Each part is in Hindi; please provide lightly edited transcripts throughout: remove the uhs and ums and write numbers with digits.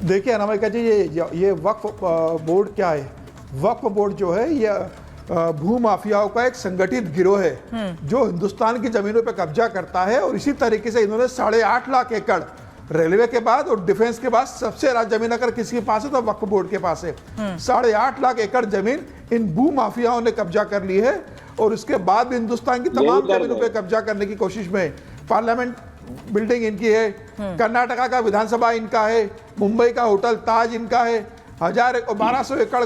देखिए अनामिका जी, ये वक्फ बोर्ड क्या है? वक्फ बोर्ड जो है ये भू माफियाओं का एक संगठित गिरोह है जो हिंदुस्तान की जमीनों पर कब्जा करता है। और इसी तरीके से इन्होंने 8.5 लाख एकड़ रेलवे के बाद और डिफेंस के बाद सबसे ज्यादा जमीन अगर किसी के पास है तो वक्फ बोर्ड के पास है। 8.5 लाख एकड़ जमीन इन भू माफियाओं ने कब्जा कर ली है और उसके बाद भी हिंदुस्तान की तमाम जमीनों पर कब्जा करने की कोशिश में पार्लियामेंट बिल्डिंग इनकी है, कर्नाटका का विधानसभा इनका है, मुंबई का होटल ताज इनका है, 1200 एकड़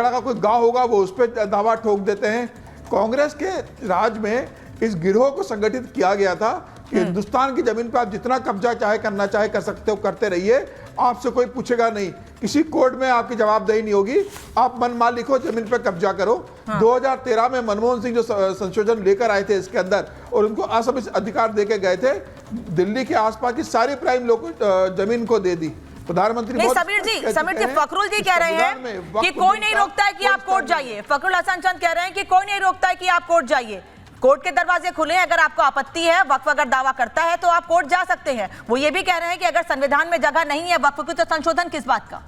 का कोई गांव होगा वो उस पर दावा ठोक देते हैं। कांग्रेस के राज में इस गिरोह को संगठित किया गया था कि हिंदुस्तान की जमीन पर आप जितना कब्जा चाहे करना चाहे कर सकते हो, करते रहिए, आपसे कोई पूछेगा नहीं, किसी कोर्ट में आपकी जवाबदेही नहीं होगी, आप मन मालिक हो, जमीन पर कब्जा करो। 2013 में मनमोहन सिंह जो संशोधन लेकर आए थे इसके अंदर और उनको असम अधिकार देके गए थे, दिल्ली के आसपास की सारी प्राइम लोग जमीन को दे दी। प्रधानमंत्री समीर जी फखरुल जी कह रहे हैं कि कोई नहीं रोकता है कि आप कोर्ट जाइए। फखरुल हसन चंद कह रहे हैं कि कोई नहीं रोकता है कि आप कोर्ट जाइए, कोर्ट के दरवाजे खुले हैं, अगर आपको आपत्ति है, वक्फ अगर दावा करता है तो आप कोर्ट जा सकते हैं। वो ये भी कह रहे हैं कि अगर संविधान में जगह नहीं है वक्फ की तो संशोधन किस बात का?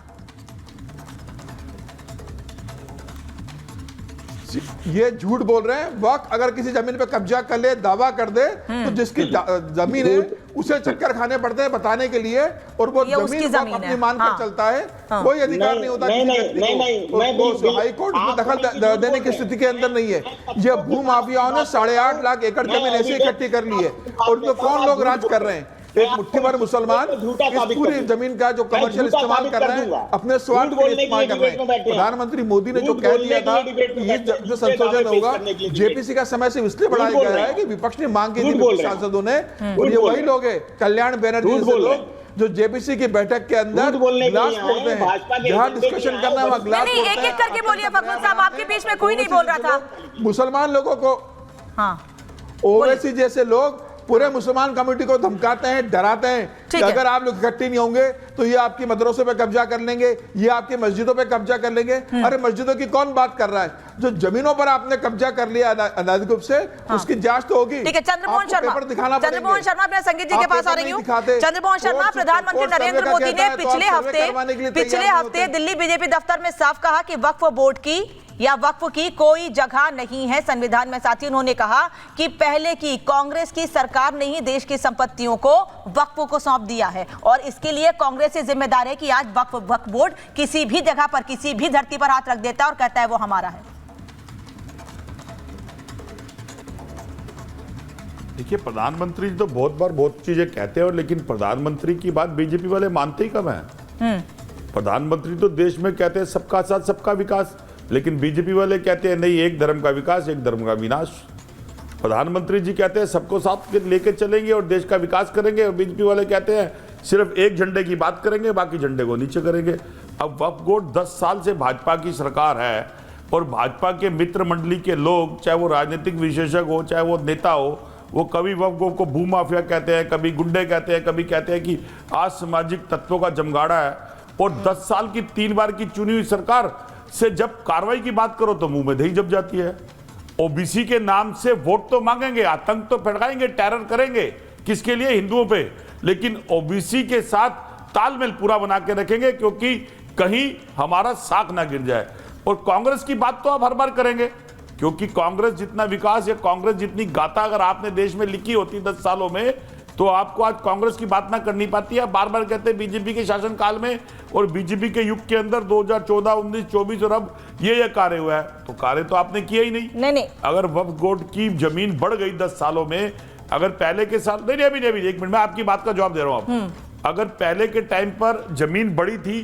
ये झूठ बोल रहे हैं। वक्त अगर किसी जमीन पे कब्जा कर ले, दावा कर दे, तो जिसकी जमीन है उसे चक्कर खाने पड़ते हैं बताने के लिए, और वो जमीन अपनी मान कर चलता है। कोई अधिकार नहीं होता हाई कोर्ट में दखल देने की स्थिति के अंदर नहीं है। ये भू माफियाओं ने 8.5 लाख एकड़ जमीन ऐसे इकट्ठी कर ली है और तो कौन लोग राज कर रहे हैं? एक मुट्ठी भर मुसलमान इस पूरी जमीन का जो कमर्शियल इस्तेमाल कर रहे हैं अपने स्वार्थ के लिए इस्तेमाल कर रहे हैं। प्रधानमंत्री मोदी ने जो कह दिया था ये जो संशोधन होगा जेपीसी का समय से इसलिए बढ़ाया गया है कि विपक्ष ने मांग की थी सांसदों ने, और ये वही लोग है कल्याण बनर्जी जैसे लोग जो जेपीसी की बैठक के अंदर गिलास फोड़ते हैं, जहाँ डिस्कशन करना है वहाँ गिलास फोड़ते हैं। एक-एक करके बोलिए फखरुल साहब, आपके बीच में कोई नहीं बोल रहा था। मुसलमान लोगों को ओवैसी जैसे लोग पूरे मुसलमान कम्युनिटी को धमकाते हैं, डराते हैं कि अगर आप लोग इकट्ठे नहीं होंगे तो ये आपकी मदरसों पे कब्जा कर लेंगे, ये आपकी मस्जिदों पे कब्जा कर लेंगे। अरे मस्जिदों की कौन बात कर रहा है? जो जमीनों पर आपने कब्जा कर लिया अनाधिकृत रूप से, उसकी जांच तो होगी। ठीक है, चंद्रमोहन शर्मा मैं संगीत जी के पास आ रही हूँ। चंद्रमोहन शर्मा, प्रधानमंत्री नरेंद्र मोदी ने पिछले हफ्ते दिल्ली बीजेपी दफ्तर में साफ कहा कि वक्फ बोर्ड की या वक्फ की कोई जगह नहीं है संविधान में। साथ ही उन्होंने कहा कि पहले की कांग्रेस की सरकार ने ही देश की संपत्तियों को वक्फ को सौंप दिया है और इसके लिए कांग्रेस से जिम्मेदार है कि आज वक्फ बोर्ड किसी भी जगह पर किसी भी धरती पर हाथ रख देता है और कहता है वो हमारा है। देखिए, प्रधानमंत्री तो बहुत बार बहुत चीजें कहते हैं, और लेकिन प्रधानमंत्री की बात बीजेपी वाले मानते ही कम है। प्रधानमंत्री तो देश में कहते हैं सबका साथ सबका विकास, लेकिन बीजेपी वाले कहते हैं नहीं, एक धर्म का विकास एक धर्म का विनाश। प्रधानमंत्री जी कहते हैं सबको साथ लेके चलेंगे और देश का विकास करेंगे, और बीजेपी वाले कहते हैं सिर्फ एक झंडे की बात करेंगे, बाकी झंडे को नीचे करेंगे। अब वक्फ बोर्ड 10 साल से भाजपा की सरकार है और भाजपा के मित्र मंडली के लोग, चाहे वो राजनीतिक विशेषज्ञ हो चाहे वो नेता हो, वो कभी वक्फ बोर्ड को भूमाफिया कहते हैं, कभी गुंडे कहते हैं, कभी कहते हैं कि असामाजिक तत्वों का जमगाड़ा है। और 10 साल की 3 बार की चुनी हुई सरकार से जब कार्रवाई की बात करो तो मुंह में दही जम जाती है। ओबीसी के नाम से वोट तो मांगेंगे, आतंक तो फैलाएंगे, टेरर करेंगे, किसके लिए? हिंदुओं पे, लेकिन ओबीसी के साथ तालमेल पूरा बना के रखेंगे क्योंकि कहीं हमारा साख ना गिर जाए। और कांग्रेस की बात तो आप हर बार करेंगे क्योंकि कांग्रेस जितना विकास या कांग्रेस जितनी गाथा अगर आपने देश में लिखी होती 10 सालों में तो आपको आज कांग्रेस की बात ना करनी पाती है। बार बार कहते हैं बीजेपी के शासनकाल में और बीजेपी के युग के अंदर 2014, 19, 24 और अब ये कार्य हुआ है, तो कार्य तो आपने किया ही नहीं। अगर वक्फ बोर्ड की जमीन बढ़ गई 10 सालों में, अगर पहले के साल नहीं अभी 1 मिनट में आपकी बात का जवाब दे रहा हूं आप। अगर पहले के टाइम पर जमीन बढ़ी थी,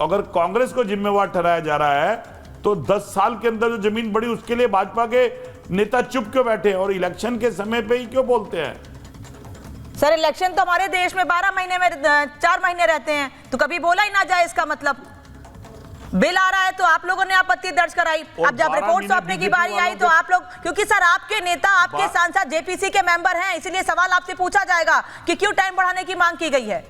अगर कांग्रेस को जिम्मेवार ठहराया जा रहा है तो 10 साल के अंदर जो जमीन बढ़ी उसके लिए भाजपा के नेता चुप क्यों बैठे और इलेक्शन के समय पे ही क्यों बोलते हैं? सर, इलेक्शन तो हमारे देश में 12 महीने में 4 महीने रहते हैं, तो कभी बोला ही ना जाए इसका मतलब। बिल आ रहा है तो आप लोगों ने आपत्ति दर्ज कराई, अब जब रिपोर्ट सौंपने की बारी आई तो आप लोग, क्योंकि सर आपके नेता आपके सांसद जेपीसी के मेंबर हैं, इसीलिए सवाल आपसे पूछा जाएगा कि क्यों टाइम बढ़ाने की मांग की गई है।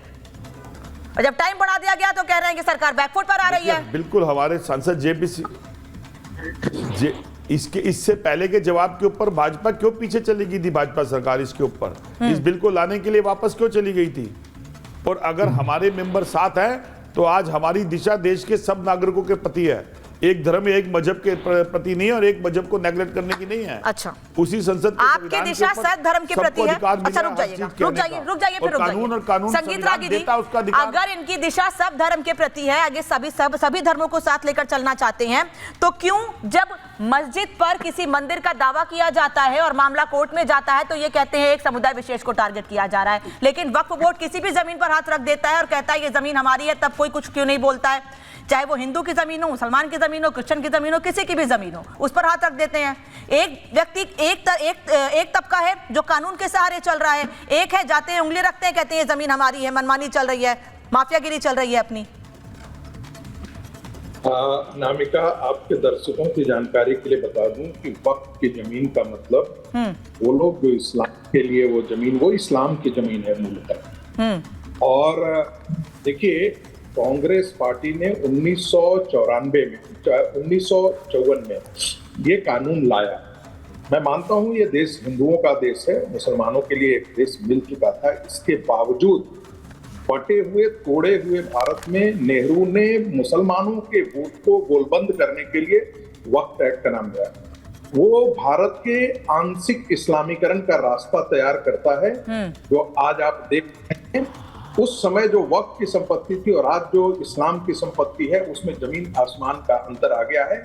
और जब टाइम बढ़ा दिया गया तो कह रहे हैं कि सरकार बैकफुट पर आ रही है। बिल्कुल, हमारे सांसद जेपीसी इससे पहले के जवाब के ऊपर भाजपा क्यों पीछे चली गई थी? भाजपा सरकार इसके ऊपर इस बिल को लाने के लिए वापस क्यों चली गई थी? और अगर हमारे मेंबर साथ हैं तो आज हमारी दिशा देश के सब नागरिकों के प्रति है, एक धर्म एक मजहब के प्रति नहीं है और एक मजहब को नेगलेक्ट करने की नहीं है। अच्छा, उसी संसद आपकी दिशा सब धर्म के प्रति है। अच्छा रुक जाइए फिर संगीत रागी जी, अगर इनकी दिशा सब धर्म के प्रति है, आगे सभी धर्मों को साथ लेकर चलना चाहते हैं, तो क्यों जब मस्जिद पर किसी मंदिर का दावा किया जाता है और मामला कोर्ट में जाता है तो ये कहते हैं एक समुदाय विशेष को टारगेट किया जा रहा है, लेकिन वक्फ बोर्ड किसी भी जमीन पर हाथ रख देता है और कहता है ये जमीन हमारी है, तब कोई कुछ क्यों नहीं बोलता है? चाहे वो हिंदू की जमीन हो, मुसलमान की जमीन हो, क्रिश्चियन की जमीन हो, किसी की भी जमीन हो, उस पर हाथ रख देते हैं। एक व्यक्ति एक तबका है जो कानून के सहारे चल रहा है, एक है जाते हैं उंगली रखते हैं, कहते हैं ये जमीन हमारी है, मनमानी चल रही है, माफियागिरी चल रही है अपनी। नामिका, आपके दर्शकों की जानकारी के लिए बता दूं कि वक्फ की जमीन का मतलब वो लोग जो इस्लाम के लिए वो जमीन, वो इस्लाम की जमीन है मूलतः। और देखिए, कांग्रेस पार्टी ने 1954 में ये कानून लाया। मैं मानता हूं ये देश हिंदुओं का देश है, मुसलमानों के लिए एक देश मिल चुका था। इसके बावजूद बटे हुए तोड़े हुए भारत में नेहरू ने मुसलमानों के वोट को गोलबंद करने के लिए वक्फ एक्ट का नाम दिया। वो भारत के आंशिक इस्लामीकरण का रास्ता तैयार करता है, जो आज आप देख रहे हैं। उस समय जो वक्फ की संपत्ति थी और आज जो इस्लाम की संपत्ति है, उसमें जमीन आसमान का अंतर आ गया है।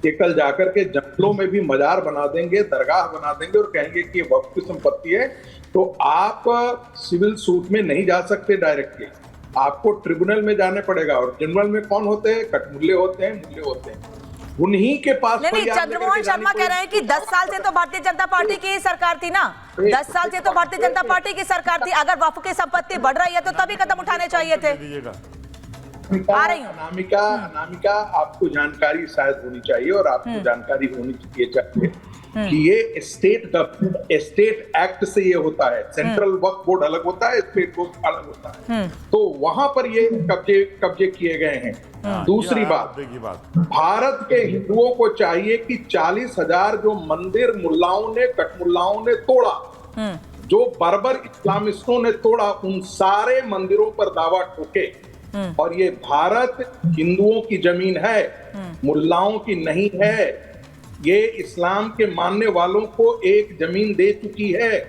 ये कल जाकर के जंगलों में भी मजार बना देंगे, दरगाह बना देंगे और कहेंगे कि ये वक्फ की संपत्ति है। तो आप सिविल सूट में नहीं जा सकते डायरेक्टली, आपको ट्रिब्यूनल में जाने पड़ेगा। और ट्रिब्यूनल में कौन होते हैं? कठमुल्ले होते हैं, मुल्ले होते हैं, उन्हीं के पास। नहीं, चंद्रमोहन शर्मा कह रहे हैं कि 10 साल से तो भारतीय जनता पार्टी की सरकार थी ना, 10 साल से तो भारतीय जनता पार्टी की सरकार थी। अगर वक्फ की संपत्ति बढ़ रही है तो तभी कदम उठाने चाहिए थे। आ रही हूं। नामिका, आपको जानकारी शायद होनी चाहिए और आपको जानकारी होनी चाहिए कि ये स्टेट एक्ट से ये होता है। सेंट्रल वक्फ बोर्ड अलग होता है, स्टेट बोर्ड अलग होता है। तो वहां पर ये कब्जे किए गए हैं। दूसरी बात, भारत के हिंदुओं को चाहिए कि 40,000 जो मंदिर मुल्लाओं ने, कठमुल्लाओं ने तोड़ा, जो बर्बर इस्लामिस्टों ने तोड़ा, उन सारे मंदिरों पर दावा ठोके। और ये भारत हिंदुओं की जमीन है, मुल्लाओं की नहीं है। ये इस्लाम के मानने वालों को एक जमीन दे चुकी है।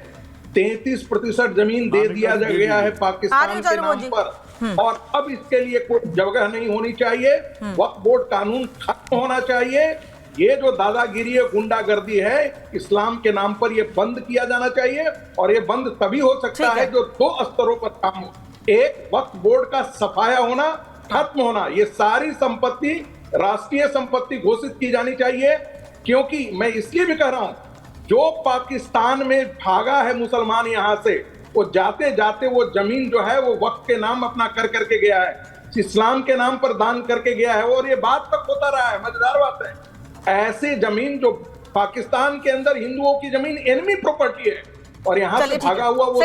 33% जमीन दे दिया गया है पाकिस्तान के नाम पर, और अब इसके लिए कोई जगह नहीं होनी चाहिए। वक्फ बोर्ड कानून खत्म होना चाहिए। ये जो दादागिरी है, गुंडागर्दी है इस्लाम के नाम पर, ये बंद किया जाना चाहिए। और ये बंद तभी हो सकता है जो 2 स्तरों पर काम हो। एक, वक्फ बोर्ड का सफाया होना, खत्म होना। ये सारी संपत्ति राष्ट्रीय संपत्ति घोषित की जानी चाहिए। क्योंकि मैं इसलिए भी कह रहा हूं, जो पाकिस्तान में भागा है मुसलमान यहां से, वो जाते जाते वो जमीन जो है वो वक्फ के नाम अपना कर करके गया है, इस्लाम के नाम पर दान करके गया है, और ये बात तक होता रहा है। मजेदार बात है, ऐसी जमीन जो पाकिस्तान के अंदर हिंदुओं की जमीन एनिमी प्रॉपर्टी है और यहां से भागा हुआ वो